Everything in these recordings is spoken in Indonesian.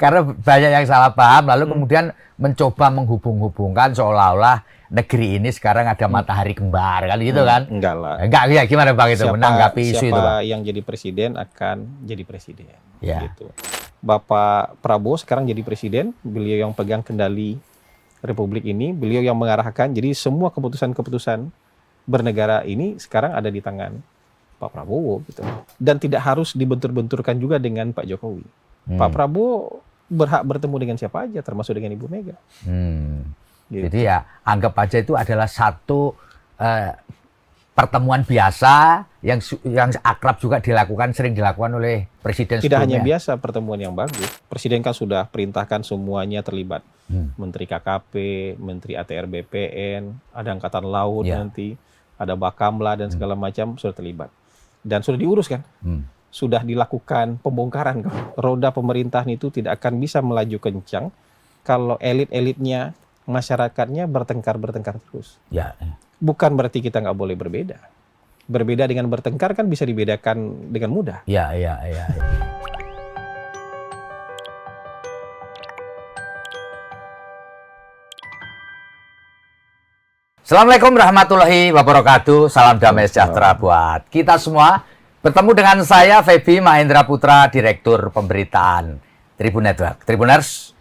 Karena banyak yang salah paham, lalu kemudian mencoba menghubung-hubungkan seolah-olah negeri ini sekarang ada matahari kembar kan gitu kan? Enggak lah. Enggak ya, gimana Bang itu menanggapi isu itu, Bang? Siapa yang jadi presiden akan jadi presiden. Ya. Gitu. Bapak Prabowo sekarang jadi presiden, beliau yang pegang kendali Republik ini, beliau yang mengarahkan. Jadi semua keputusan-keputusan bernegara ini sekarang ada di tangan Pak Prabowo gitu. Dan tidak harus dibentur-benturkan juga dengan Pak Jokowi. Pak Prabowo berhak bertemu dengan siapa aja, termasuk dengan Ibu Mega. Gitu. Jadi ya anggap aja itu adalah satu pertemuan biasa yang akrab juga sering dilakukan oleh presiden Tidak sebelumnya. hanya biasa, pertemuan yang bagus. Presiden kan sudah perintahkan semuanya terlibat. Menteri KKP, Menteri ATR BPN, ada Angkatan Laut nanti, ada Bakamla dan segala macam sudah terlibat. Dan sudah diurus kan? Sudah dilakukan pembongkaran. Roda pemerintahan itu tidak akan bisa melaju kencang kalau elit-elitnya, masyarakatnya bertengkar terus. Ya. Bukan berarti kita nggak boleh berbeda. Berbeda dengan bertengkar kan bisa dibedakan dengan mudah. Ya. Assalamualaikum warahmatullahi wabarakatuh. Salam damai sejahtera buat kita semua. Bertemu dengan saya Feby Mahendra Putra, Direktur Pemberitaan Tribun Network. Tribuners,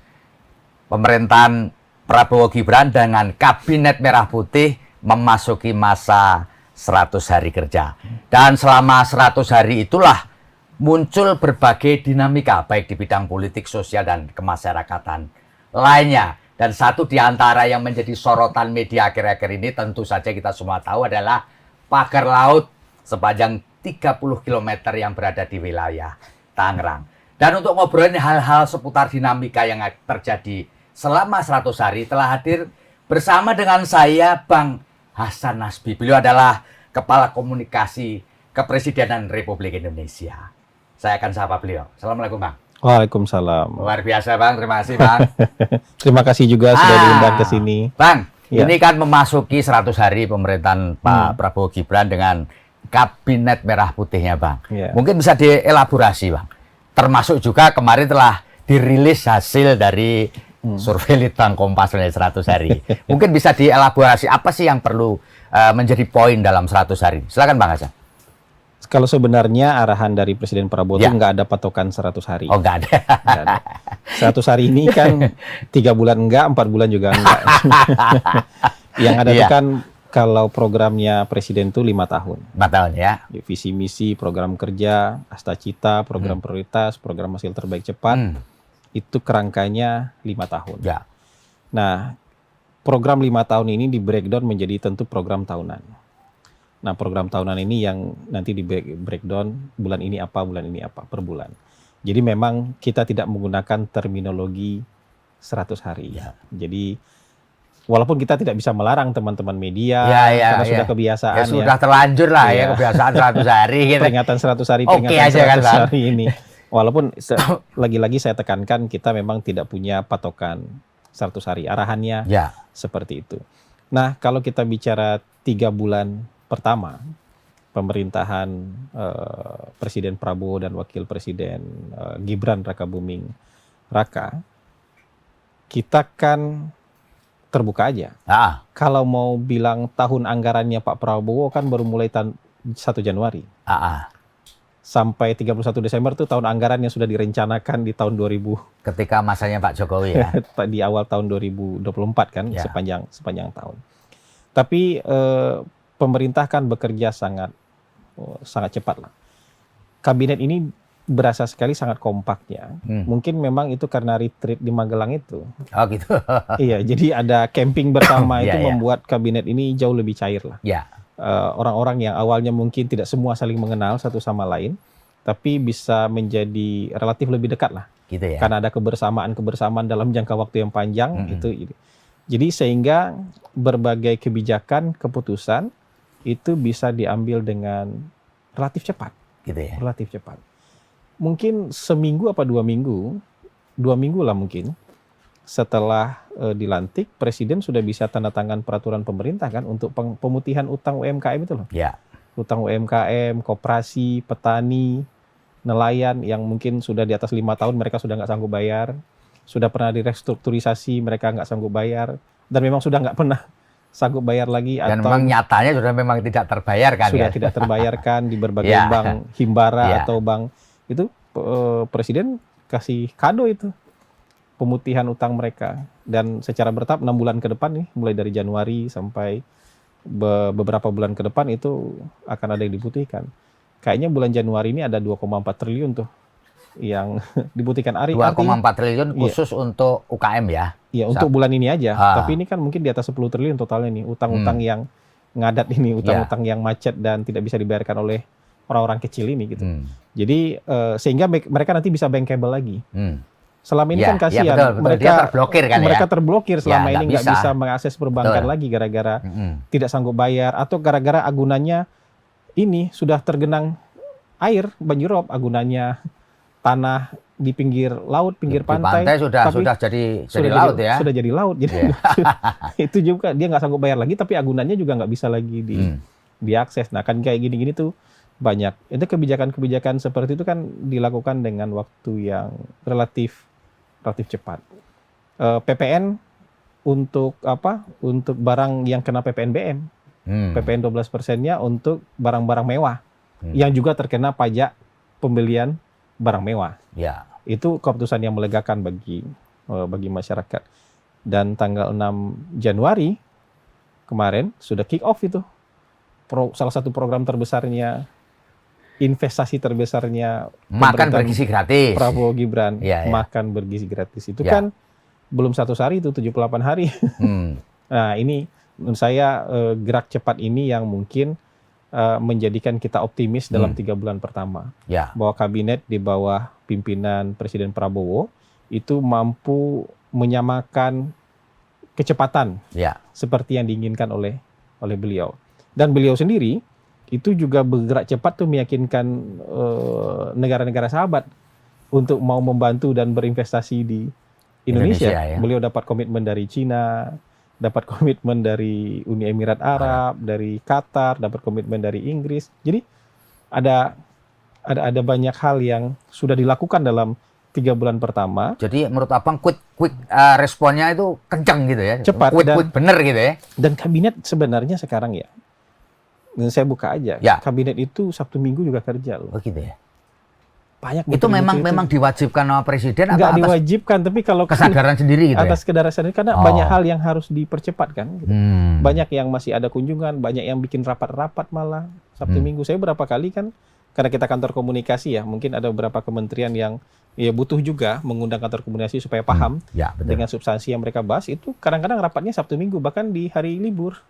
pemerintahan Prabowo Gibran dengan Kabinet Merah Putih memasuki masa 100 hari kerja. Dan selama 100 hari itulah muncul berbagai dinamika baik di bidang politik, sosial, dan kemasyarakatan lainnya. Dan satu di antara yang menjadi sorotan media akhir-akhir ini tentu saja kita semua tahu adalah pagar laut sepanjang 30 km yang berada di wilayah Tangerang. Dan untuk ngobrolin hal-hal seputar dinamika yang terjadi selama 100 hari telah hadir bersama dengan saya Bang Hasan Nasbi. Beliau adalah Kepala Komunikasi Kepresidenan Republik Indonesia. Saya akan sapa beliau. Assalamualaikum Bang. Waalaikumsalam. Luar biasa Bang, terima kasih Bang. Terima kasih juga sudah diundang ke sini. Bang, ini kan memasuki 100 hari pemerintahan Pak Prabowo Gibran dengan Kabinet Merah Putihnya Bang. Mungkin bisa dielaborasi Bang. Termasuk juga kemarin telah dirilis hasil dari survei Litbang Kompas 100 hari. Mungkin bisa dielaborasi apa sih yang perlu menjadi poin dalam 100 hari. Silakan Bang Hasan. Kalau sebenarnya arahan dari Presiden Prabowo itu nggak ada patokan 100 hari. Oh, nggak ada. Nggak ada. 100 hari ini kan 3 bulan enggak, 4 bulan juga enggak. Yang ada itu kan kalau programnya Presiden itu 5 tahun. 5 tahun ya. Visi misi, program kerja, Astacita, program prioritas, program hasil terbaik cepat. Itu kerangkanya 5 tahun. Ya. Nah, program 5 tahun ini di breakdown menjadi tentu program tahunan. Nah, program tahunan ini yang nanti di breakdown bulan ini apa per bulan. Jadi memang kita tidak menggunakan terminologi 100 hari. Ya. Jadi walaupun kita tidak bisa melarang teman-teman media karena sudah kebiasaan ya. Sudah terlanjur lah ya kebiasaan 100 hari gitu. Peringatan 100 hari, peringatan 100 hari ini. Walaupun lagi-lagi saya tekankan kita memang tidak punya patokan 100 hari. Arahannya seperti itu. Nah, kalau kita bicara 3 bulan pertama pemerintahan Presiden Prabowo dan Wakil Presiden Gibran Rakabuming Raka, kita kan terbuka aja. Kalau mau bilang tahun anggarannya Pak Prabowo kan baru mulai 1 Januari. Sampai 31 Desember itu tahun anggaran yang sudah direncanakan di tahun 2000. Ketika masanya Pak Jokowi ya. Di awal tahun 2024 kan, sepanjang tahun. Tapi pemerintah kan bekerja sangat cepat lah. Kabinet ini berasa sekali sangat kompaknya. Mungkin memang itu karena retreat di Magelang itu. Oh gitu. Iya, jadi ada camping bersama itu membuat kabinet ini jauh lebih cair lah. Orang-orang yang awalnya mungkin tidak semua saling mengenal satu sama lain, tapi bisa menjadi relatif lebih dekat lah. Gitu ya. Karena ada kebersamaan dalam jangka waktu yang panjang itu. Jadi sehingga berbagai kebijakan, keputusan itu bisa diambil dengan relatif cepat. Gitu ya. Relatif cepat. Mungkin seminggu apa 2 minggu, 2 minggu lah mungkin, setelah dilantik, Presiden sudah bisa tanda tangan peraturan pemerintah kan untuk pemutihan utang UMKM itu loh. Ya. Utang UMKM, koperasi, petani, nelayan yang mungkin sudah di atas 5 tahun mereka sudah nggak sanggup bayar, sudah pernah direstrukturisasi mereka nggak sanggup bayar, dan memang sudah nggak pernah sanggup bayar lagi, Dan atau memang nyatanya sudah memang tidak terbayarkan sudah ya. tidak terbayarkan di berbagai Ya. bank himbara Ya. atau bank itu, Presiden kasih kado itu pemutihan utang mereka, dan secara bertahap 6 bulan ke depan nih, mulai dari Januari sampai beberapa bulan ke depan itu akan ada yang diputihkan. Kayaknya bulan Januari ini ada 2,4 triliun tuh yang diputihkan. 2,4 triliun khusus untuk UKM ya. Iya, untuk bulan ini aja. Ah. Tapi ini kan mungkin di atas 10 triliun totalnya nih, utang-utang yang ngadat ini, utang-utang yang macet dan tidak bisa dibayarkan oleh orang-orang kecil ini gitu. Jadi sehingga mereka nanti bisa bankable lagi. Selama ini kan kasihan, betul. mereka Dia terblokir kan mereka ya. terblokir selama ini, nggak bisa mengakses perbankan Betul. lagi gara-gara tidak sanggup bayar, atau gara-gara agunannya ini sudah tergenang air banjirop, agunannya tanah di pinggir laut, pinggir pantai sudah jadi laut ya. Sudah jadi laut. Jadi itu juga dia nggak sanggup bayar lagi, tapi agunannya juga nggak bisa lagi diakses. Nah kan kayak gini-gini tuh banyak. Itu kebijakan-kebijakan seperti itu kan dilakukan dengan waktu yang relatif cepat. PPN untuk apa? Untuk barang yang kena PPNBM. PPN 12%-nya untuk barang-barang mewah yang juga terkena pajak pembelian barang mewah. Ya. Itu keputusan yang melegakan bagi masyarakat. Dan tanggal 6 Januari kemarin sudah kick off itu. Salah satu program terbesarnya, investasi terbesarnya makan bergizi gratis. Prabowo Gibran, makan bergizi gratis. Itu kan belum 100 hari, itu 78 hari. Nah ini menurut saya gerak cepat ini yang mungkin menjadikan kita optimis dalam 3 bulan pertama. Bahwa kabinet di bawah pimpinan Presiden Prabowo itu mampu menyamakan kecepatan seperti yang diinginkan oleh beliau. Dan beliau sendiri itu juga bergerak cepat tuh meyakinkan negara-negara sahabat untuk mau membantu dan berinvestasi di Indonesia. Beliau dapat komitmen dari Cina, dapat komitmen dari Uni Emirat Arab, dari Qatar, dapat komitmen dari Inggris. Jadi ada banyak hal yang sudah dilakukan dalam 3 bulan pertama. Jadi menurut Abang quick responnya itu kencang gitu ya. Cepat, quick bener gitu ya. Dan kabinet sebenarnya sekarang ya, dan saya buka aja, kabinet itu Sabtu Minggu juga kerja loh. Oh gitu ya. Banyak itu memang diwajibkan sama presiden atau atas diwajibkan, tapi kalau kesadaran sendiri gitu atas kesadaran sendiri, karena banyak hal yang harus dipercepat kan gitu. Banyak yang masih ada kunjungan, banyak yang bikin rapat-rapat malah Sabtu Minggu. Saya berapa kali kan, karena kita kantor komunikasi ya, mungkin ada beberapa kementerian yang butuh juga mengundang kantor komunikasi supaya paham dengan substansi yang mereka bahas. Itu kadang-kadang rapatnya Sabtu Minggu, bahkan di hari libur.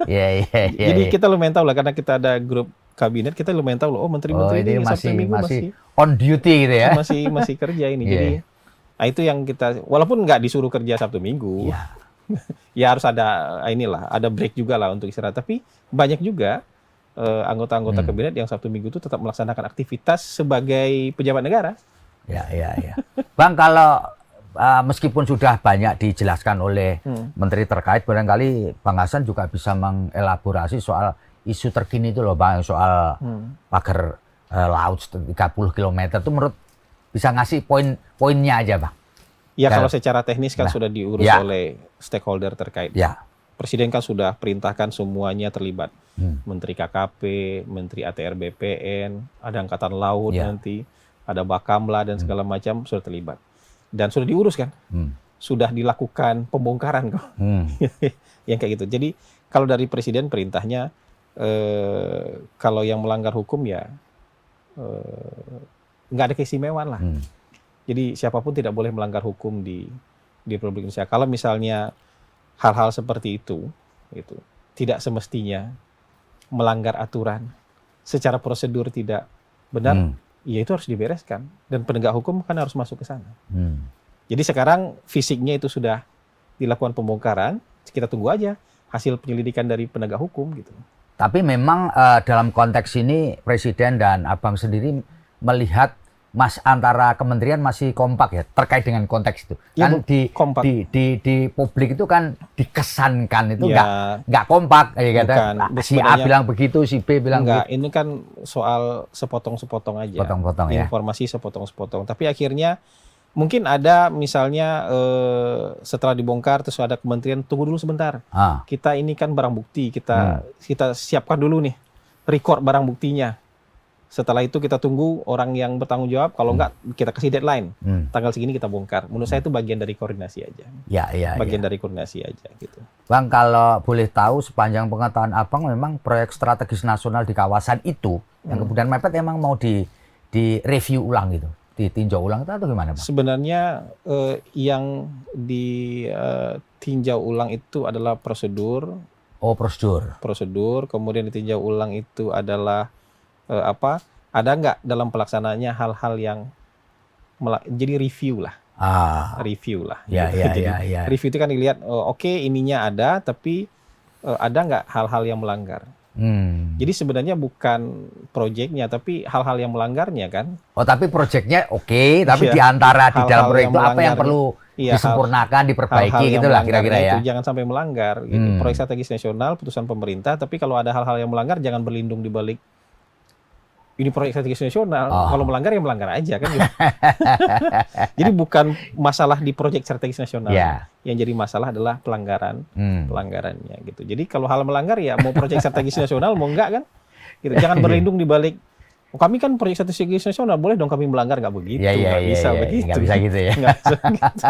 Jadi kita lumayan tahu lah, karena kita ada grup kabinet, kita lumayan tahu loh, menteri-menteri ini Sabtu Minggu masih on duty gitu ya. Masih kerja ini. Jadi itu yang kita, walaupun nggak disuruh kerja Sabtu Minggu, ya harus ada ada break juga lah untuk istirahat. Tapi banyak juga anggota-anggota kabinet yang Sabtu Minggu itu tetap melaksanakan aktivitas sebagai pejabat negara. Ya. Bang, kalau meskipun sudah banyak dijelaskan oleh menteri terkait, barangkali Bang Hasan juga bisa mengelaborasi soal isu terkini itu loh Bang, soal pagar laut 30 km itu menurut bisa ngasih poin-poinnya aja Bang. Ya kalau secara teknis kan sudah diurus oleh stakeholder terkait. Presiden kan sudah perintahkan semuanya terlibat. Menteri KKP, Menteri ATR BPN, ada Angkatan Laut nanti, ada Bakamla dan segala macam sudah terlibat. Dan sudah diurus kan? Sudah dilakukan pembongkaran kok. Yang kayak gitu. Jadi kalau dari Presiden perintahnya, kalau yang melanggar hukum ya nggak ada keistimewaan lah. Jadi siapapun tidak boleh melanggar hukum di Republik Indonesia. Kalau misalnya hal-hal seperti itu tidak semestinya melanggar aturan, secara prosedur tidak benar, ya itu harus dibereskan. Dan penegak hukum kan harus masuk ke sana. Jadi sekarang fisiknya itu sudah dilakukan pembongkaran, kita tunggu aja hasil penyelidikan dari penegak hukum gitu. Tapi memang dalam konteks ini Presiden dan Abang sendiri melihat antara kementerian masih kompak ya terkait dengan konteks itu. Ya, Kan kompak. di publik itu kan dikesankan itu Ya, nggak kompak ya kata. bukan. Si A bilang begitu, si B bilang enggak, begitu. ini kan soal sepotong-sepotong aja. Potong-potong ya. Informasi sepotong-sepotong. Tapi akhirnya mungkin ada misalnya setelah dibongkar terus ada kementerian tunggu dulu sebentar. Kita ini kan barang bukti, kita siapkan dulu nih record barang buktinya. Setelah itu kita tunggu orang yang bertanggung jawab. Kalau enggak kita kasih deadline. Tanggal segini kita bongkar. Menurut saya itu bagian dari koordinasi aja. Bagian dari koordinasi aja gitu. Bang, kalau boleh tahu sepanjang pengetahuan Abang memang proyek strategis nasional di kawasan itu yang kemudian mepet emang mau di review ulang gitu, ditinjau ulang itu atau gimana, Bang? Sebenarnya yang ditinjau ulang itu adalah prosedur. Oh, prosedur. Prosedur, kemudian ditinjau ulang itu adalah ada nggak dalam pelaksanaannya hal-hal yang jadi review lah. Review lah. Ya, gitu. ya. Review itu kan dilihat, oke, ininya ada, tapi ada nggak hal-hal yang melanggar. Jadi sebenarnya bukan proyeknya, tapi hal-hal yang melanggarnya kan. Oh, tapi proyeknya oke, tapi di antara di dalam proyek itu apa yang perlu disempurnakan, diperbaiki gitu lah kira-kira ya. Itu jangan sampai melanggar. Gitu. Proyek strategis nasional, putusan pemerintah, tapi kalau ada hal-hal yang melanggar jangan berlindung di balik ini proyek strategis nasional. Kalau melanggar ya melanggar aja kan. Gitu. Jadi bukan masalah di proyek strategis nasional. Yang jadi masalah adalah pelanggarannya gitu. Jadi kalau hal melanggar ya mau proyek strategis nasional mau enggak kan. Gitu. Jangan berlindung di balik kami kan proyek strategis nasional, boleh dong kami melanggar, nggak begitu. Nggak bisa begitu. Nggak bisa gitu ya. Nggak bisa gitu.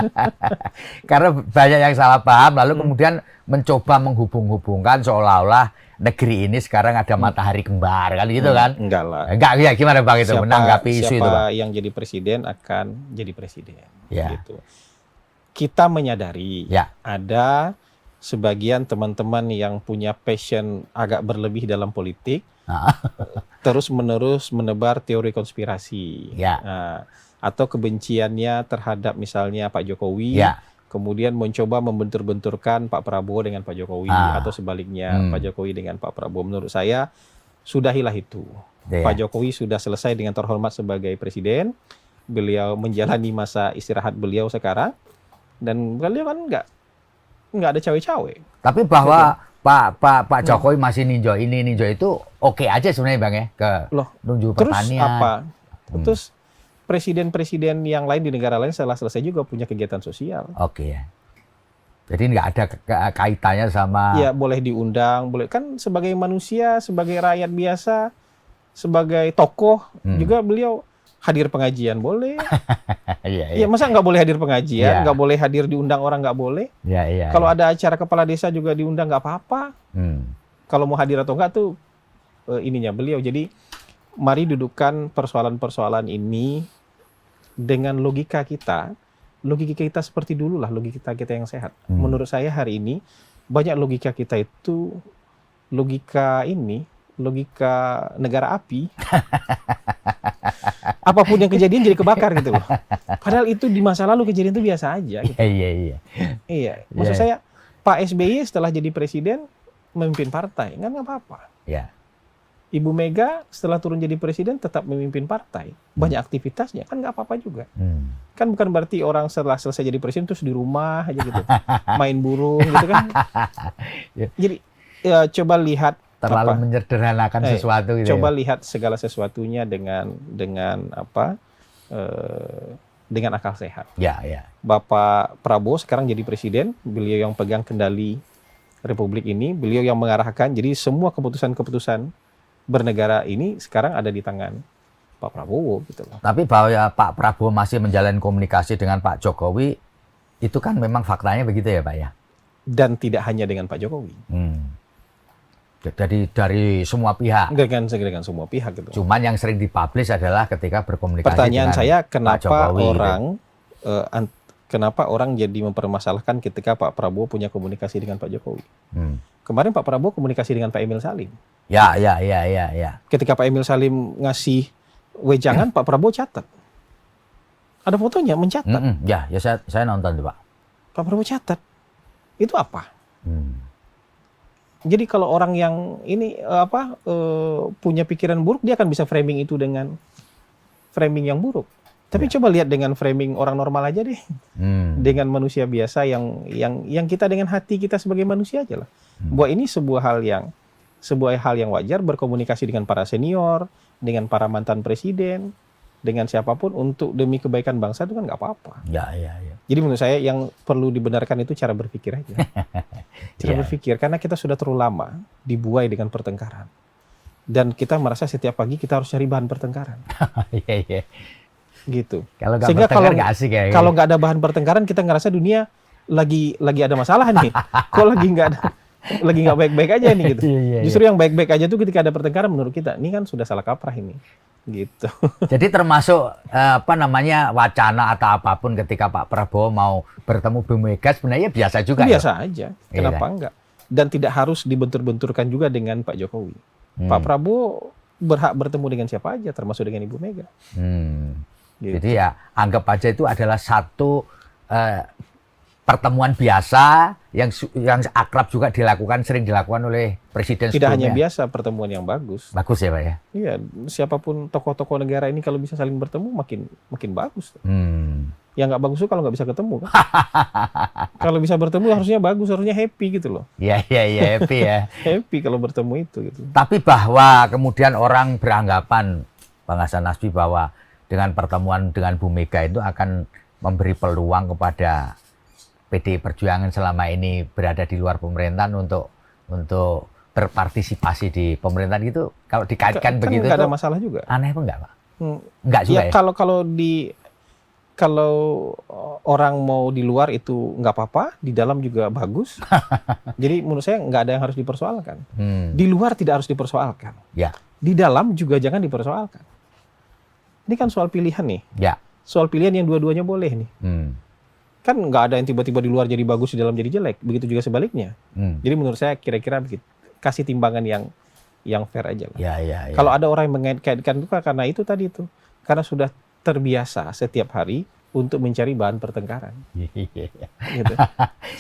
Karena banyak yang salah paham lalu kemudian mencoba menghubung-hubungkan seolah-olah negeri ini sekarang ada matahari kembar kan gitu kan? Enggak lah. Enggak ya, gimana Bang itu menanggapi isu itu, Bang? Siapa yang jadi presiden akan jadi presiden. Ya. Gitu. Kita menyadari ada sebagian teman-teman yang punya passion agak berlebih dalam politik, terus-menerus menebar teori konspirasi. Atau kebenciannya terhadap misalnya Pak Jokowi. Kemudian mencoba membentur-benturkan Pak Prabowo dengan Pak Jokowi atau sebaliknya Pak Jokowi dengan Pak Prabowo. Menurut saya sudahilah itu. Pak Jokowi sudah selesai dengan terhormat sebagai presiden. Beliau menjalani masa istirahat beliau sekarang dan beliau kan nggak ada cawe-cawe. Tapi bahwa Pak Jokowi masih ninjau ini ninjau itu oke aja sebenarnya Bang ya ke nunjuk pertanian. Terus apa? Terus presiden-presiden yang lain di negara lain setelah selesai juga punya kegiatan sosial. Oke ya. Jadi nggak ada kaitannya sama. Ya boleh diundang, boleh kan sebagai manusia, sebagai rakyat biasa, sebagai tokoh juga beliau hadir pengajian boleh. Iya, masa nggak boleh hadir pengajian, nggak boleh hadir diundang orang nggak boleh. Kalau ada acara kepala desa juga diundang nggak apa-apa. Kalau mau hadir atau nggak tuh ininya beliau. Jadi mari dudukkan persoalan-persoalan ini dengan logika kita seperti dulu lah, logika kita yang sehat. Menurut saya hari ini banyak logika kita itu logika negara api. Apapun yang kejadian jadi kebakar gitu loh. Padahal itu di masa lalu kejadian itu biasa aja. Gitu. Iya. Maksud saya Pak SBY setelah jadi presiden memimpin partai, nggak apa-apa. Ibu Mega setelah turun jadi presiden tetap memimpin partai. Banyak aktivitasnya, kan nggak apa-apa juga. Kan bukan berarti orang setelah selesai jadi presiden terus di rumah aja gitu. Main burung gitu kan. Jadi coba lihat. Terlalu menyederhanakan sesuatu gitu. Coba lihat segala sesuatunya dengan akal sehat. Bapak Prabowo sekarang jadi presiden, beliau yang pegang kendali Republik ini, beliau yang mengarahkan. Jadi semua keputusan-keputusan bernegara ini sekarang ada di tangan Pak Prabowo gitu loh. Tapi bahwa Pak Prabowo masih menjalin komunikasi dengan Pak Jokowi itu kan memang faktanya begitu ya Pak ya. Dan tidak hanya dengan Pak Jokowi. Jadi dari semua pihak. Dengan semua pihak gitu. Cuman yang sering dipublish adalah ketika berkomunikasi. Pertanyaan dengan saya Pak Jokowi, kenapa orang jadi mempermasalahkan ketika Pak Prabowo punya komunikasi dengan Pak Jokowi? Kemarin Pak Prabowo komunikasi dengan Pak Emil Salim. Ya. Ketika Pak Emil Salim ngasih wejangan, Pak Prabowo catat. Ada fotonya mencatat. Ya saya nonton tuh Pak. Pak Prabowo catat. Itu apa? Jadi kalau orang yang ini punya pikiran buruk, dia akan bisa framing itu dengan framing yang buruk. Tapi coba lihat dengan framing orang normal aja deh. Dengan manusia biasa yang kita dengan hati kita sebagai manusia aja lah. Bahwa ini sebuah hal yang wajar, berkomunikasi dengan para senior, dengan para mantan presiden, dengan siapapun untuk demi kebaikan bangsa itu kan nggak apa-apa. Ya. Jadi menurut saya yang perlu dibenarkan itu cara berpikir aja. Cara berpikir, karena kita sudah terlalu lama dibuai dengan pertengkaran. Dan kita merasa setiap pagi kita harus cari bahan pertengkaran. Iya. Gitu. Kalau nggak Sehingga bertengkar nggak asik ya. Kalau nggak ada bahan pertengkaran, kita ngerasa dunia lagi ada masalah nih. Kok lagi nggak baik-baik aja nih gitu. Justru yang baik-baik aja tuh ketika ada pertengkaran menurut kita. Ini kan sudah salah kaprah ini. Gitu. Jadi termasuk wacana atau apapun ketika Pak Prabowo mau bertemu Bu Mega sebenarnya biasa juga. Biasa aja. Kenapa enggak? Dan tidak harus dibentur-benturkan juga dengan Pak Jokowi. Pak Prabowo berhak bertemu dengan siapa aja, termasuk dengan Ibu Mega. Gitu. Jadi ya anggap aja itu adalah satu pertemuan biasa yang akrab juga sering dilakukan oleh presiden Tidak sebelumnya. hanya biasa, pertemuan yang bagus. Bagus ya Pak ya? Iya, siapapun tokoh-tokoh negara ini kalau bisa saling bertemu makin bagus. Yang nggak bagus tuh kalau nggak bisa ketemu kan. Kalau bisa bertemu harusnya bagus, harusnya happy gitu loh. Iya happy ya. Happy kalau bertemu itu gitu. Tapi bahwa kemudian orang beranggapan Bang Hasan Nasbi bahwa dengan pertemuan dengan Bu Mega itu akan memberi peluang kepada PDI Perjuangan selama ini berada di luar pemerintahan untuk berpartisipasi di pemerintahan gitu, kalau dikaitkan begitu nggak ada masalah juga. Aneh apa enggak Pak? Enggak juga ya? Kalau orang mau di luar itu nggak apa-apa, di dalam juga bagus. Jadi menurut saya nggak ada yang harus dipersoalkan. Di luar tidak harus dipersoalkan. Ya. Di dalam juga jangan dipersoalkan. Ini kan soal pilihan nih. Ya. Soal pilihan yang dua-duanya boleh nih. Kan nggak ada yang tiba-tiba di luar jadi bagus, di dalam jadi jelek. Begitu juga sebaliknya. Jadi menurut saya kira-kira begitu. Kasih timbangan yang fair aja lah. Ya. Kalau ada orang yang mengaitkan itu karena itu tadi itu. Karena sudah terbiasa setiap hari untuk mencari bahan pertengkaran. Gitu.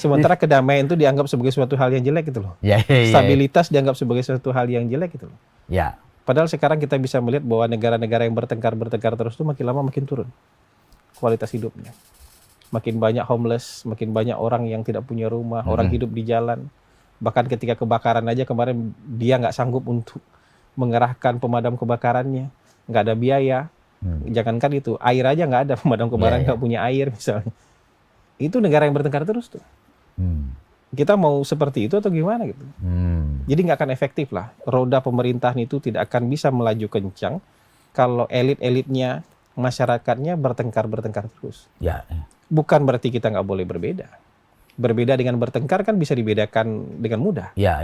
Sementara kedamaian itu dianggap sebagai suatu hal yang jelek gitu loh. Stabilitas dianggap sebagai suatu hal yang jelek gitu loh. Ya. Padahal sekarang kita bisa melihat bahwa negara-negara yang bertengkar terus itu makin lama makin turun kualitas hidupnya. Makin banyak homeless, makin banyak orang yang tidak punya rumah, orang hidup di jalan. Bahkan ketika kebakaran aja kemarin dia nggak sanggup untuk mengerahkan pemadam kebakarannya, nggak ada biaya. Jangankan itu, air aja nggak ada, pemadam kebakaran nggak punya air misalnya. Itu negara yang bertengkar terus tuh. Kita mau seperti itu atau gimana gitu? Jadi nggak akan efektif lah. Roda pemerintahan itu tidak akan bisa melaju kencang kalau elit-elitnya, masyarakatnya bertengkar terus. Ya. Bukan berarti kita nggak boleh berbeda. Berbeda dengan bertengkar kan bisa dibedakan dengan mudah. Ya,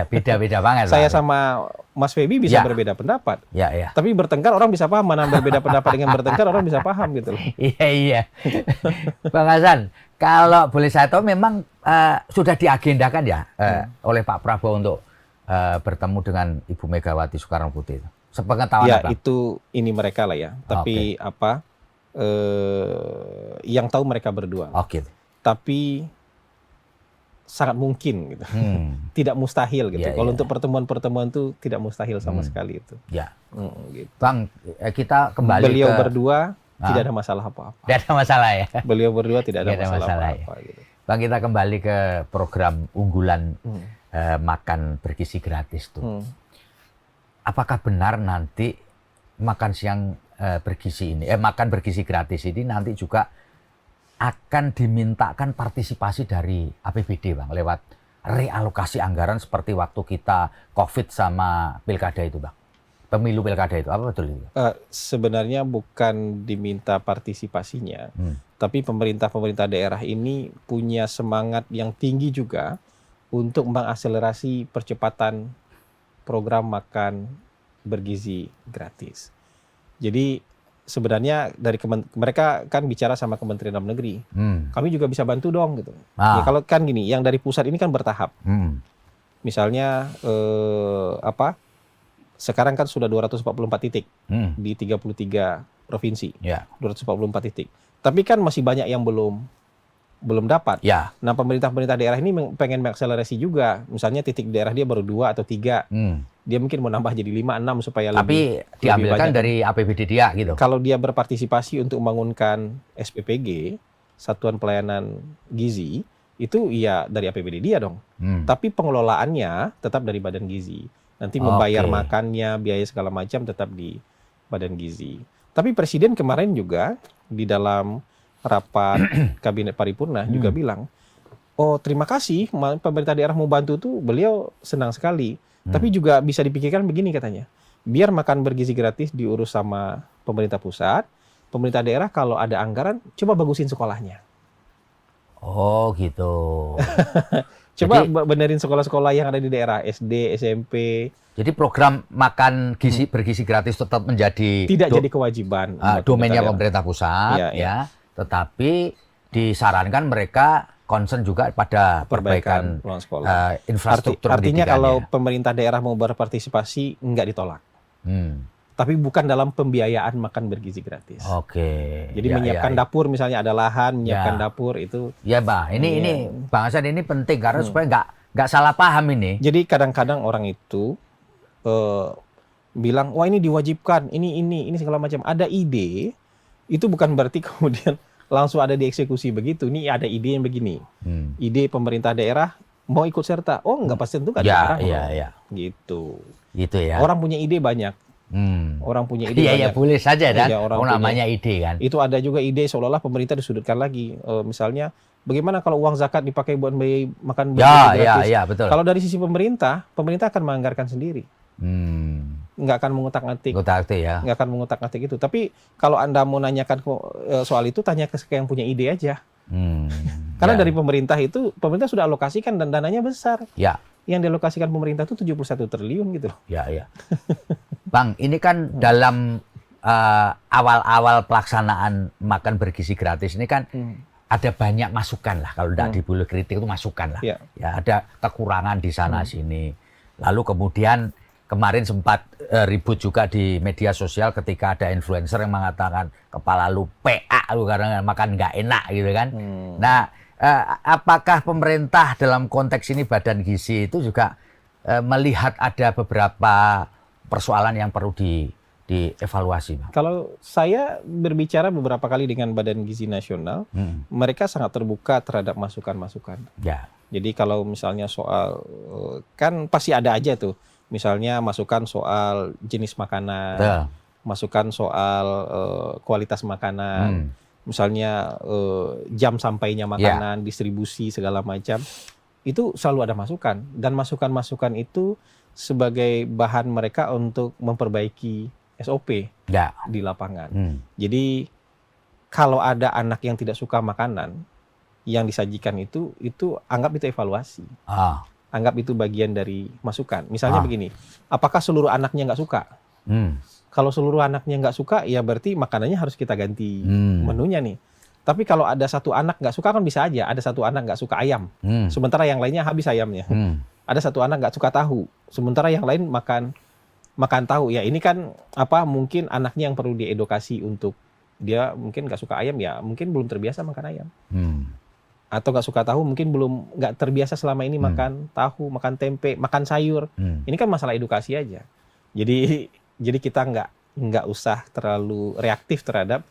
beda-beda banget. Saya sama Mas Feby bisa berbeda pendapat. Ya. Tapi bertengkar orang bisa paham, mana berbeda pendapat dengan bertengkar orang bisa paham gitu loh. Iya. Bang Hasan, kalau boleh saya tahu memang sudah diagendakan ya oleh Pak Prabowo untuk bertemu dengan Ibu Megawati Soekarno Putri. Sepengetahuan ya, Bang? itu ini mereka lah ya. Tapi yang tahu mereka berdua. Oke. Tapi sangat mungkin gitu. Tidak mustahil gitu. Kalau untuk pertemuan-pertemuan itu tidak mustahil sama sekali itu. Ya. Gitu. Bang, kita kembali beliau berdua tidak ada masalah apa-apa. Tidak ada masalah ya. Beliau berdua tidak ada masalah apa-apa ya. gitu. Bang, kita kembali ke program unggulan makan bergizi gratis tuh. Apakah benar nanti makan siang makan bergizi gratis ini nanti juga akan dimintakan partisipasi dari APBD, Bang, lewat realokasi anggaran seperti waktu kita COVID sama pilkada itu, Bang? Pemilu pilkada itu, apa betul itu? Sebenarnya bukan diminta partisipasinya, tapi pemerintah daerah ini punya semangat yang tinggi juga untuk mengakselerasi percepatan program makan bergizi gratis. Jadi sebenarnya dari mereka kan bicara sama Kementerian Dalam Negeri, kami juga bisa bantu dong gitu. Ya, kalau kan gini, yang dari pusat ini kan bertahap. Misalnya sekarang kan sudah 244 titik di 33 provinsi, 244 titik. Tapi kan masih banyak yang belum belum dapat. Ya. Nah, pemerintah daerah ini pengen mengakselerasi juga. Misalnya titik daerah dia baru 2 atau 3. Dia mungkin mau nambah jadi 5, 6 supaya tapi diambilkan dari APBD dia gitu. Kalau dia berpartisipasi untuk membangunkan SPPG, Satuan Pelayanan Gizi, itu ya dari APBD dia dong. Tapi pengelolaannya tetap dari Badan Gizi. Nanti membayar makannya, biaya segala macam tetap di Badan Gizi. Tapi Presiden kemarin juga di dalam rapat Kabinet Paripurna juga bilang, oh terima kasih pemerintah daerah mau bantu tuh, beliau senang sekali. Tapi juga bisa dipikirkan begini katanya, biar makan bergizi gratis diurus sama pemerintah pusat, pemerintah daerah kalau ada anggaran coba bagusin sekolahnya. Oh gitu. Coba benerin sekolah-sekolah yang ada di daerah, SD, SMP. Jadi program makan bergizi gratis tetap menjadi tidak jadi kewajiban domainnya pemerintah pusat, ya. Tetapi disarankan mereka concern juga pada perbaikan infrastruktur artinya kalau pemerintah daerah mau berpartisipasi nggak ditolak. Tapi bukan dalam pembiayaan makan bergizi gratis. Jadi menyiapkan dapur, misalnya ada lahan, menyiapkan dapur itu. Ya, Bang. Ini Bang Hasan ini penting karena supaya nggak salah paham ini. Jadi kadang-kadang orang itu bilang, wah ini diwajibkan, ini segala macam. Ada ide, itu bukan berarti kemudian langsung ada dieksekusi begitu. Ini ada ide yang begini. Ide pemerintah daerah mau ikut serta. Oh, nggak pasti tentu kan. Gitu. Gitu ya. Orang punya ide banyak. Orang punya ide banyak. Iya, boleh saja dan orang namanya ide kan. Itu ada juga ide seolah-olah pemerintah disudutkan lagi. Misalnya, bagaimana kalau uang zakat dipakai buat makan bergizi gratis? Ya, betul. Kalau dari sisi pemerintah akan menganggarkan sendiri. Nggak akan mengutak-atik. Nggak akan mengutak-atik itu. Tapi kalau Anda mau nanyakan soal itu, tanya ke yang punya ide aja. Karena dari pemerintah sudah alokasikan dan dananya besar. Ya. Yang dialokasikan pemerintah itu 71 triliun gitu. Ya. Bang, ini kan dalam awal-awal pelaksanaan makan bergizi gratis ini kan ada banyak masukan lah. Kalau tidak boleh kritik itu masukan lah. Ya, ada kekurangan di sana sini. Lalu kemudian kemarin sempat ribut juga di media sosial ketika ada influencer yang mengatakan kepala lu PA lu karena makan nggak enak gitu kan. Nah, apakah pemerintah dalam konteks ini Badan Gizi itu juga melihat ada beberapa persoalan yang perlu dievaluasi, Bang? Kalau saya berbicara beberapa kali dengan Badan Gizi Nasional, mereka sangat terbuka terhadap masukan-masukan. Ya. Jadi kalau misalnya soal, kan pasti ada aja tuh, misalnya masukan soal jenis makanan, masukan soal kualitas makanan, misalnya jam sampainya makanan, distribusi segala macam, itu selalu ada masukan. Dan masukan-masukan itu sebagai bahan mereka untuk memperbaiki SOP di lapangan. Jadi kalau ada anak yang tidak suka makanan yang disajikan itu anggap itu evaluasi. Anggap itu bagian dari masukan. Misalnya begini, apakah seluruh anaknya nggak suka? Kalau seluruh anaknya nggak suka, ya berarti makanannya harus kita ganti menunya nih. Tapi kalau ada satu anak nggak suka kan bisa aja. Ada satu anak nggak suka ayam, sementara yang lainnya habis ayamnya. Ada satu anak nggak suka tahu, sementara yang lain makan tahu. Ya ini kan mungkin anaknya yang perlu diedukasi untuk dia mungkin nggak suka ayam, ya mungkin belum terbiasa makan ayam. Atau nggak suka tahu, mungkin nggak terbiasa selama ini makan tahu, makan tempe, makan sayur. Ini kan masalah edukasi aja. Jadi kita nggak usah terlalu reaktif terhadap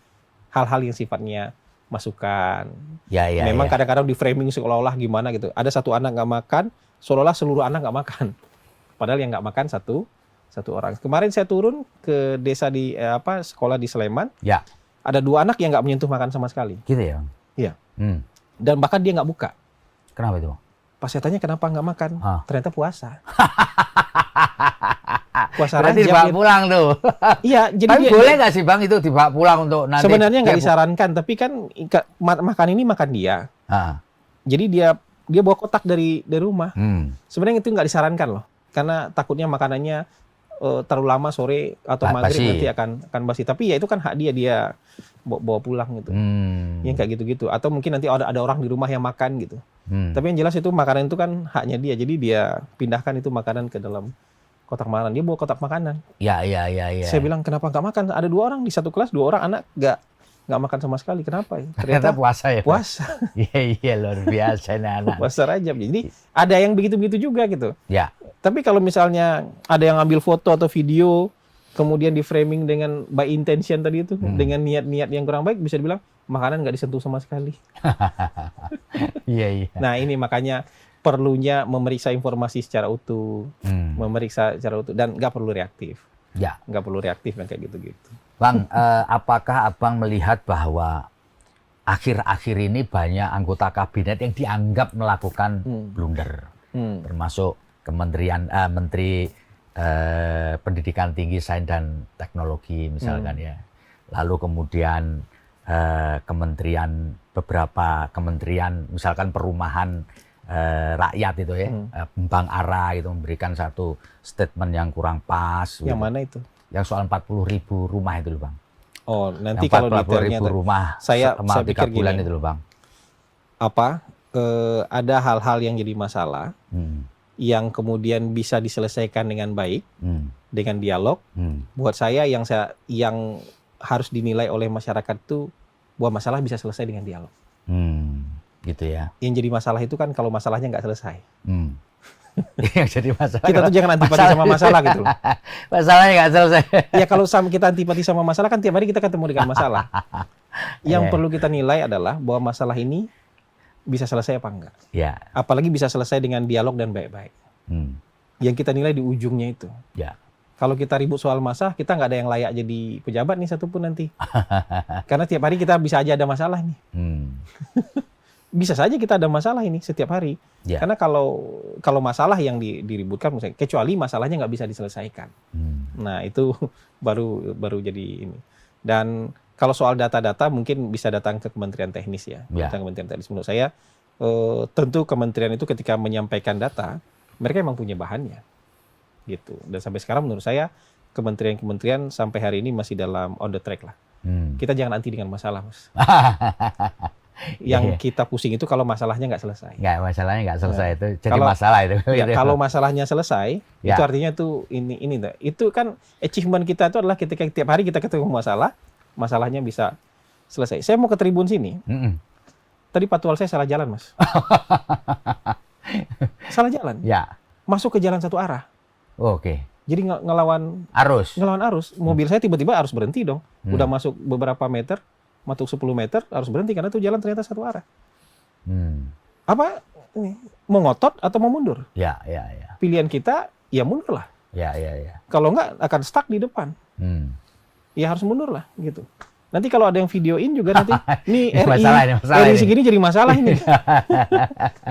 hal-hal yang sifatnya masukan. Memang kadang-kadang di framing seolah-olah gimana gitu. Ada satu anak nggak makan, seolah-olah seluruh anak nggak makan. Padahal yang nggak makan satu orang. Kemarin saya turun ke desa di sekolah di Sleman. Ada 2 anak yang nggak menyentuh makan sama sekali. Gitu ya? Iya. Dan bahkan dia nggak buka. Kenapa itu? Pas saya tanya kenapa nggak makan, ternyata puasa. Puasa Rajab. Dibawa pulang tuh. Iya, jadi boleh nggak sih Bang itu dibawa pulang untuk nanti? Sebenarnya nggak disarankan, tapi kan makan ini makan dia. Jadi dia bawa kotak dari rumah. Sebenarnya itu nggak disarankan loh, karena takutnya makanannya terlalu lama sore atau maghrib nanti akan basi. Tapi ya itu kan hak dia bawa pulang gitu. Yang kayak gitu-gitu. Atau mungkin nanti ada orang di rumah yang makan gitu. Tapi yang jelas itu makanan itu kan haknya dia. Jadi dia pindahkan itu makanan ke dalam kotak makanan. Dia bawa kotak makanan. Iya. Saya bilang kenapa nggak makan? Ada 2 orang di satu kelas, 2 orang anak nggak makan sama sekali. Kenapa ya? Ternyata puasa ya. Puasa. Iya luar biasa nih anak. Puasa Rajab. Jadi ada yang begitu-begitu juga gitu. Ya. Tapi kalau misalnya ada yang ambil foto atau video, kemudian di framing dengan by intention tadi itu, dengan niat-niat yang kurang baik, bisa dibilang makanan nggak disentuh sama sekali. Iya. Nah ini makanya perlunya memeriksa informasi secara utuh, memeriksa secara utuh, dan nggak perlu reaktif. Ya. Nggak perlu reaktif yang kayak gitu-gitu. Bang, apakah Abang melihat bahwa akhir-akhir ini banyak anggota kabinet yang dianggap melakukan blunder, termasuk Kementerian Menteri Pendidikan Tinggi, Sains dan Teknologi misalkan ya, lalu kemudian beberapa kementerian misalkan perumahan rakyat itu ya, Bang Ara itu memberikan satu statement yang kurang pas. Yang gitu. mana itu? Yang soal 40.000 rumah itu loh Bang. Oh, nanti yang kalau 40.000 rumah saya selama 3 bulan gini, itu loh Bang. Ada hal-hal yang jadi masalah yang kemudian bisa diselesaikan dengan baik dengan dialog. Buat saya yang harus dinilai oleh masyarakat itu bahwa masalah bisa selesai dengan dialog. Gitu ya. Yang jadi masalah itu kan kalau masalahnya nggak selesai. Yang jadi masalah. Kita tuh jangan antipati sama masalah gitu loh. Masalahnya nggak selesai. Ya kalau kita antipati sama masalah kan tiap hari kita ketemu dengan masalah. Yang perlu kita nilai adalah bahwa masalah ini bisa selesai apa enggak. Ya. Apalagi bisa selesai dengan dialog dan baik-baik. Yang kita nilai di ujungnya itu. Ya. Kalau kita ribut soal masalah, kita nggak ada yang layak jadi pejabat nih satupun nanti. Karena tiap hari kita bisa aja ada masalah nih. Bisa saja kita ada masalah ini setiap hari. Yeah. Karena kalau masalah yang diributkan, misalnya, kecuali masalahnya nggak bisa diselesaikan. Nah itu baru jadi ini. Dan kalau soal data-data mungkin bisa datang ke Kementerian Teknis ya. Datang Kementerian Teknis. Menurut saya tentu kementerian itu ketika menyampaikan data, mereka memang punya bahannya. Gitu. Dan sampai sekarang menurut saya kementerian-kementerian sampai hari ini masih dalam on the track lah. Kita jangan anti dengan masalah, Mas. Yang kita pusing itu kalau masalahnya nggak selesai. Masalahnya nggak selesai itu jadi masalah itu. Ya, kalau masalahnya selesai, itu artinya tuh ini. Itu kan achievement kita itu adalah ketika tiap hari kita ketemu masalahnya bisa selesai. Saya mau ke tribun sini. Tadi patwal saya salah jalan, Mas. Salah jalan. Ya. Masuk ke jalan satu arah. Oke. Jadi ngelawan arus. Mobil saya tiba-tiba harus berhenti dong. Udah masuk beberapa meter. Masuk 10 meter harus berhenti karena itu jalan ternyata satu arah. Apa ini? Mau ngotot atau mau mundur? Ya. Pilihan kita ya mundur lah. Ya. Kalau nggak akan stuck di depan. Ya harus mundur lah gitu. Nanti kalau ada yang videoin juga nanti ini RI segini jadi masalah ini.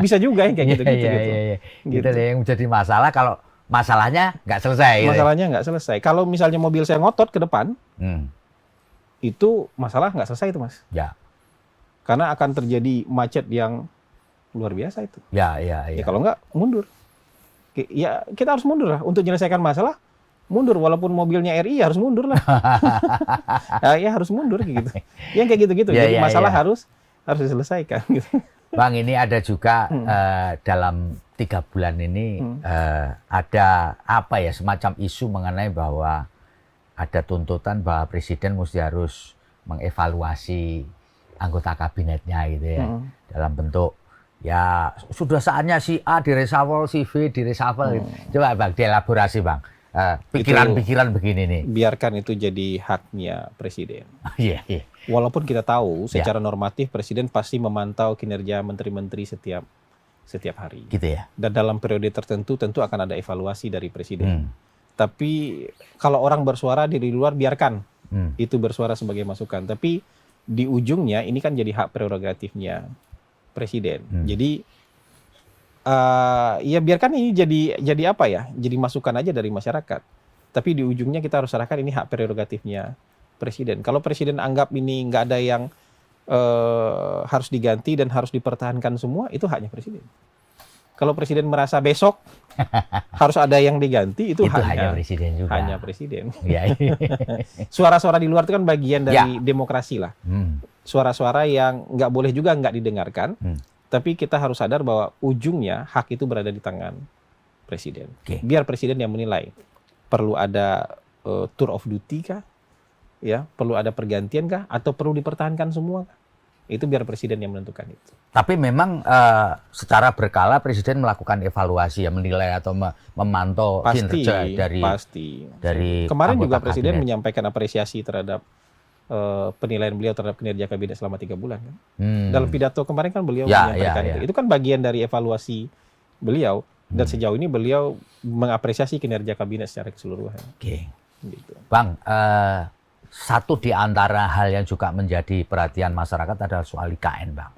Bisa juga yang kayak gitu. Gitu deh yang menjadi masalah kalau masalahnya nggak selesai. Masalahnya nggak selesai. Kalau misalnya mobil saya ngotot ke depan. Itu masalah nggak selesai itu, Mas. Ya. Karena akan terjadi macet yang luar biasa itu. Ya. Kalau nggak mundur. Ya kita harus mundur lah untuk menyelesaikan masalah. Mundur walaupun mobilnya RI harus mundur lah. Ya harus mundur gitu. Yang kayak gitu-gitu. Jadi masalah harus diselesaikan gitu. Bang, ini ada juga dalam 3 bulan ini ada apa ya semacam isu mengenai bahwa ada tuntutan bahwa presiden mesti harus mengevaluasi anggota kabinetnya gitu ya. Dalam bentuk ya sudah saatnya si A direshuffle, si B direshuffle. Coba Bang dielaborasi Bang. Pikiran-pikiran begini nih. Biarkan itu jadi haknya presiden. Iya. Walaupun kita tahu secara normatif presiden pasti memantau kinerja menteri-menteri setiap hari. Gitu ya. Dan dalam periode tertentu tentu akan ada evaluasi dari presiden. Tapi kalau orang bersuara di luar biarkan itu bersuara sebagai masukan. Tapi di ujungnya ini kan jadi hak prerogatifnya presiden. Jadi ya biarkan ini jadi apa ya? Jadi masukan aja dari masyarakat. Tapi di ujungnya kita harus serahkan ini hak prerogatifnya presiden. Kalau presiden anggap ini nggak ada yang harus diganti dan harus dipertahankan semua, itu haknya presiden. Kalau presiden merasa besok harus ada yang diganti, itu hanya presiden juga. Hanya presiden. Ya. Suara-suara di luar itu kan bagian dari demokrasi lah. Suara-suara yang nggak boleh juga nggak didengarkan. Tapi kita harus sadar bahwa ujungnya hak itu berada di tangan presiden. Biar presiden yang menilai. Perlu ada tour of duty kah? Ya, perlu ada pergantian kah atau perlu dipertahankan semua? Itu biar presiden yang menentukan itu. Tapi memang secara berkala presiden melakukan evaluasi ya, menilai atau memantau kinerja dari kemarin juga anggota presiden kabinet. menyampaikan apresiasi terhadap penilaian beliau terhadap kinerja kabinet selama 3 bulan kan. Dalam pidato kemarin kan beliau menyampaikan itu. Itu kan bagian dari evaluasi beliau dan sejauh ini beliau mengapresiasi kinerja kabinet secara keseluruhan. Oke. Gitu. Bang, satu di antara hal yang juga menjadi perhatian masyarakat adalah soal IKN, Bang.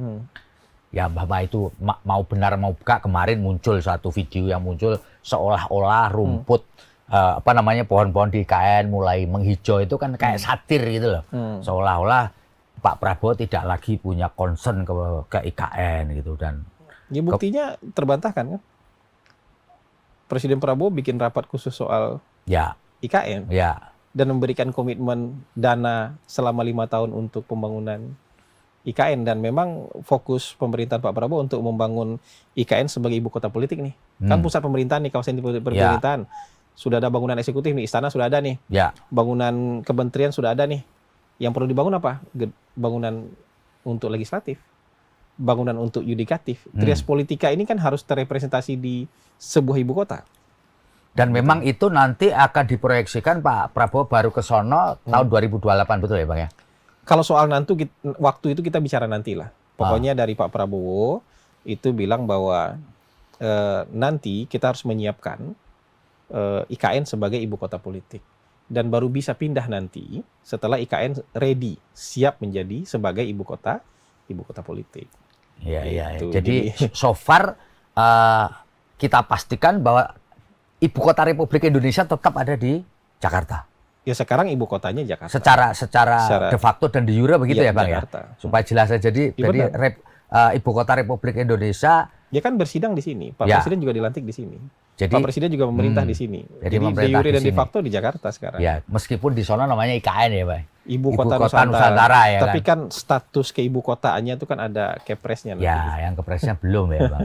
Ya, Bapak itu mau benar mau buka, kemarin muncul satu video yang muncul seolah-olah rumput pohon-pohon di IKN mulai menghijau, itu kan kayak satir gitu loh. Seolah-olah Pak Prabowo tidak lagi punya concern ke IKN gitu, dan ya buktinya terbantahkan kan. Presiden Prabowo bikin rapat khusus soal IKN. Ya. Dan memberikan komitmen dana selama 5 tahun untuk pembangunan IKN, dan memang fokus pemerintahan Pak Prabowo untuk membangun IKN sebagai ibu kota politik nih. Kan pusat pemerintahan nih, kawasan pemerintahan. Sudah ada bangunan eksekutif nih, istana sudah ada nih. Bangunan kementerian sudah ada nih. Yang perlu dibangun apa? Bangunan untuk legislatif, bangunan untuk yudikatif. Trias politika ini kan harus terrepresentasi di sebuah ibu kota. Dan memang itu nanti akan diproyeksikan Pak Prabowo baru ke sono tahun 2028, betul ya Bang ya? Kalau soal waktu itu kita bicara nanti lah. Pokoknya dari Pak Prabowo itu bilang bahwa nanti kita harus menyiapkan IKN sebagai ibu kota politik. Dan baru bisa pindah nanti setelah IKN ready, siap menjadi sebagai ibu kota politik. Iya. Jadi so far kita pastikan bahwa ibu kota Republik Indonesia tetap ada di Jakarta. Ya sekarang ibu kotanya Jakarta. Secara de facto dan de jure begitu ya Bang Jakarta. Ya. Supaya jelas saja. Jadi ibu kota Republik Indonesia. Dia kan bersidang di sini. Pak Presiden juga dilantik di sini. Jadi, Pak Presiden juga memerintah di sini. Jadi de jure dan de facto di Jakarta sekarang. Ya, meskipun di sana namanya IKN ya Bang. Ibu kota Nusantara ya. Tapi kan status keibu kotaannya itu kan ada kepresnya. Ya, yang kepresnya belum ya Bang.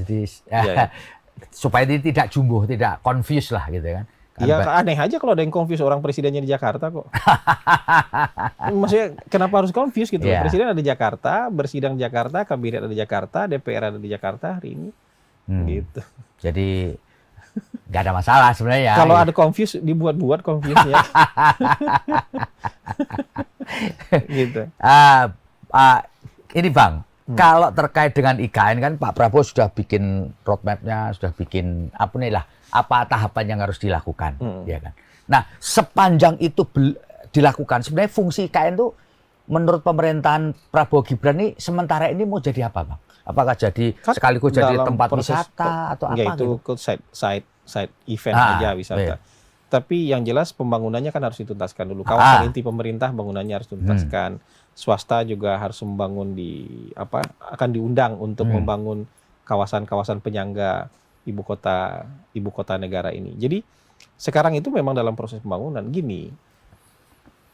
Jadi supaya dia tidak jumbo, tidak confuse lah gitu kan. Iya, aneh aja kalau ada yang confuse orang presidennya di Jakarta kok. Maksudnya kenapa harus confuse gitu? Presiden ada di Jakarta, bersidang di Jakarta, kabinet ada di Jakarta, DPR ada di Jakarta hari ini. Gitu. Jadi nggak ada masalah sebenarnya. Kalau ada confuse, dibuat-buat confuse-nya. Gitu. Ini Bang, kalau terkait dengan IKN kan Pak Prabowo sudah bikin roadmap-nya, sudah bikin apa tahapan yang harus dilakukan, ya kan. Nah, sepanjang itu dilakukan, sebenarnya fungsi IKN itu menurut pemerintahan Prabowo Gibran ini sementara ini mau jadi apa, Bang? Apakah jadi sekaligus jadi tempat wisata atau apa itu gitu? Side event aja wisata. Iya. Tapi yang jelas pembangunannya kan harus dituntaskan dulu. Kawasan inti pemerintah bangunannya harus dituntaskan. Swasta juga harus membangun akan diundang untuk membangun kawasan-kawasan penyangga ibu kota negara ini. Jadi sekarang itu memang dalam proses pembangunan. Gini,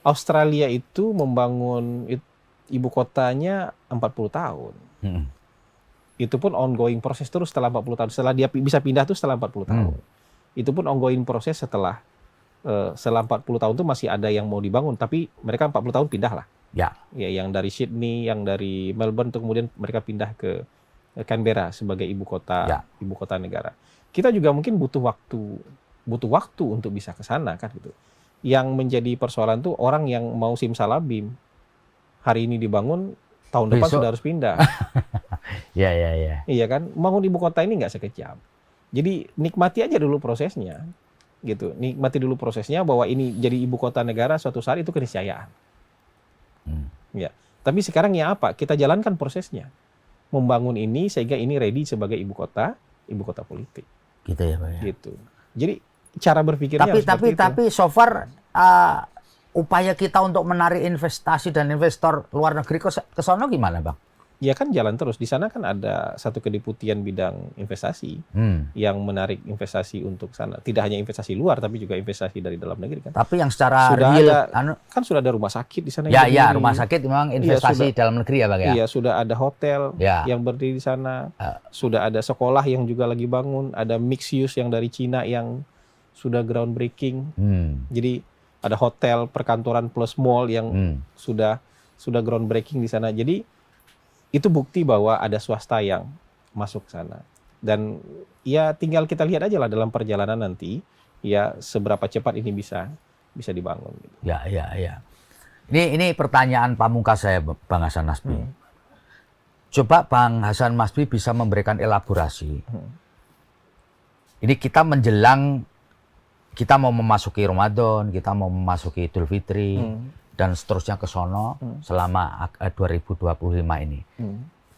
Australia itu membangun ibu kotanya 40 tahun. Itu pun ongoing proses terus setelah 40 tahun. Setelah dia bisa pindah tuh setelah 40 tahun. Itu pun ongoing proses setelah 40 tahun itu masih ada yang mau dibangun, tapi mereka 40 tahun pindah lah. Ya, yang dari Sydney, yang dari Melbourne, tuh kemudian mereka pindah ke Canberra sebagai ibu kota negara. Kita juga mungkin butuh waktu untuk bisa ke sana kan gitu. Yang menjadi persoalan tuh orang yang mau simsalabim. Hari ini dibangun, tahun depan sudah harus pindah. Iya kan? Bangun ibu kota ini nggak sekejap. Jadi nikmati aja dulu prosesnya. Gitu. Nikmati dulu prosesnya bahwa ini jadi ibu kota negara suatu saat itu keniscayaan. Ya. Tapi sekarang ya apa? Kita jalankan prosesnya. Membangun ini sehingga ini ready sebagai ibu kota politik. Gitu ya, Pak. Gitu. Jadi cara berpikirnya tapi so far upaya kita untuk menarik investasi dan investor luar negeri ke sono gimana, Bang? Ya kan jalan terus. Di sana kan ada satu kedeputian bidang investasi yang menarik investasi untuk sana. Tidak hanya investasi luar, tapi juga investasi dari dalam negeri kan. Tapi yang secara sudah real, kan sudah ada rumah sakit di sana. Ya, rumah sakit memang investasi dalam negeri ya Bang ya. Iya, sudah ada hotel yang berdiri di sana. Sudah ada sekolah yang juga lagi bangun. Ada mixed use yang dari Cina yang sudah groundbreaking. Jadi ada hotel, perkantoran plus mall yang sudah groundbreaking di sana. Jadi itu bukti bahwa ada swasta yang masuk sana. Dan ya tinggal kita lihat aja lah dalam perjalanan nanti ya seberapa cepat ini bisa dibangun. Ya. Ini pertanyaan pamungkas saya, Bang Hasan Nasbi. Coba Bang Hasan Nasbi bisa memberikan elaborasi. Ini kita menjelang, kita mau memasuki Ramadan, kita mau memasuki Idul Fitri, dan seterusnya ke sono selama 2025 ini.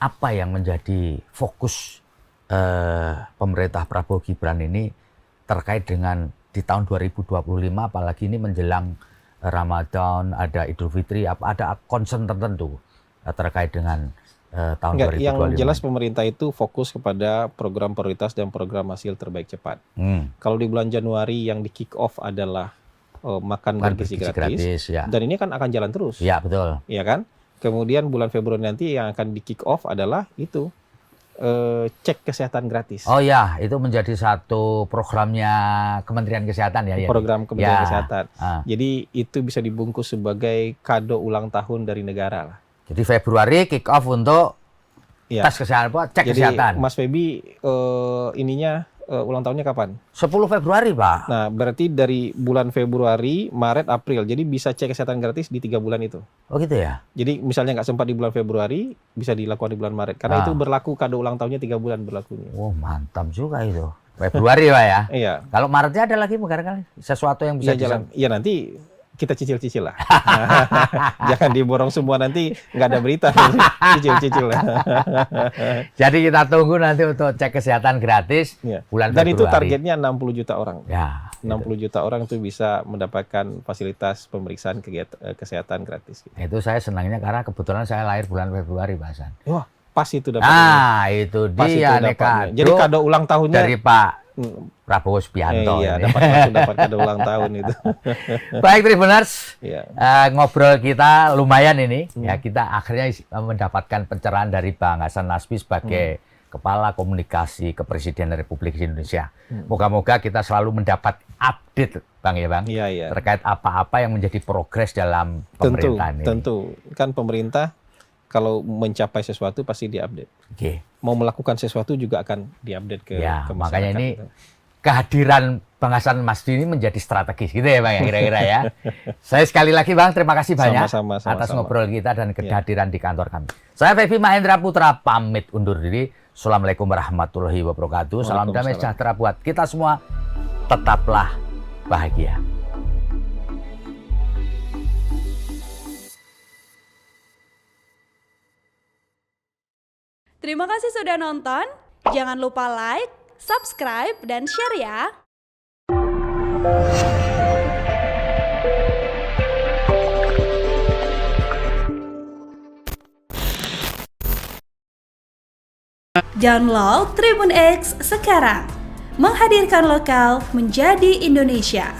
Apa yang menjadi fokus pemerintah Prabowo Gibran ini terkait dengan di tahun 2025, apalagi ini menjelang Ramadan, ada Idul Fitri, ada concern tertentu terkait dengan tahun 2025? Yang jelas pemerintah itu fokus kepada program prioritas dan program hasil terbaik cepat. Kalau di bulan Januari yang di kick off adalah makan bergizi gratis, ya. Dan ini kan akan jalan terus. Ya, betul. Iya kan? Kemudian bulan Februari nanti yang akan di kick off adalah itu cek kesehatan gratis. Oh ya, itu menjadi satu programnya Kementerian Kesehatan ya. Program Kementerian Kesehatan. Jadi itu bisa dibungkus sebagai kado ulang tahun dari negara lah. Jadi Februari kick off untuk tes kesehatan, cek kesehatan. Mas Febi ulang tahunnya kapan? 10 Februari, Pak. Nah, berarti dari bulan Februari, Maret, April. Jadi bisa cek kesehatan gratis di 3 bulan itu. Oh gitu ya? Jadi misalnya nggak sempat di bulan Februari, bisa dilakukan di bulan Maret. Karena itu berlaku kado ulang tahunnya 3 bulan berlakunya. Oh, mantap juga itu. Februari, Pak ya? Iya. Kalau Maretnya ada lagi barangkali sesuatu yang bisa jalan. Iya, nanti kita cicil-cicil lah. Jangan diborong semua, nanti nggak ada berita. Cicil-cicil lah. Jadi kita tunggu nanti untuk cek kesehatan gratis bulan Februari. Dan itu targetnya 60 juta orang. Ya, 60 juta orang itu bisa mendapatkan fasilitas pemeriksaan kesehatan gratis. Itu saya senangnya karena kebetulan saya lahir bulan Februari, Pak Hasan. Wah, pas itu dapatnya. Itu dia nih kado. Jadi kado ulang tahunnya dari Pak Prabowo Subianto. Iya, dapat kado ulang tahun itu. Baik Tribuners, ngobrol kita lumayan ini. Ya, kita akhirnya mendapatkan pencerahan dari Bang Hasan Nasbi sebagai Kepala Komunikasi Kepresidenan Republik Indonesia. Moga-moga kita selalu mendapat update, Bang ya Bang, terkait apa-apa yang menjadi progres dalam pemerintahan ini. Tentu, kan pemerintah kalau mencapai sesuatu pasti diupdate. Mau melakukan sesuatu juga akan diupdate ke masyarakat. Makanya ini kehadiran Bang Hasan Nasbi ini menjadi strategis gitu ya Bang ya, kira-kira ya. Saya sekali lagi Bang, terima kasih banyak atas ngobrol kita dan kehadiran di kantor kami. Saya Febi Mahendra Putra pamit undur diri. Assalamualaikum warahmatullahi wabarakatuh. Salam damai sejahtera buat kita semua. Tetaplah bahagia. Terima kasih sudah nonton. Jangan lupa like, subscribe, dan share ya. Download Tribun X sekarang. Menghadirkan lokal menjadi Indonesia.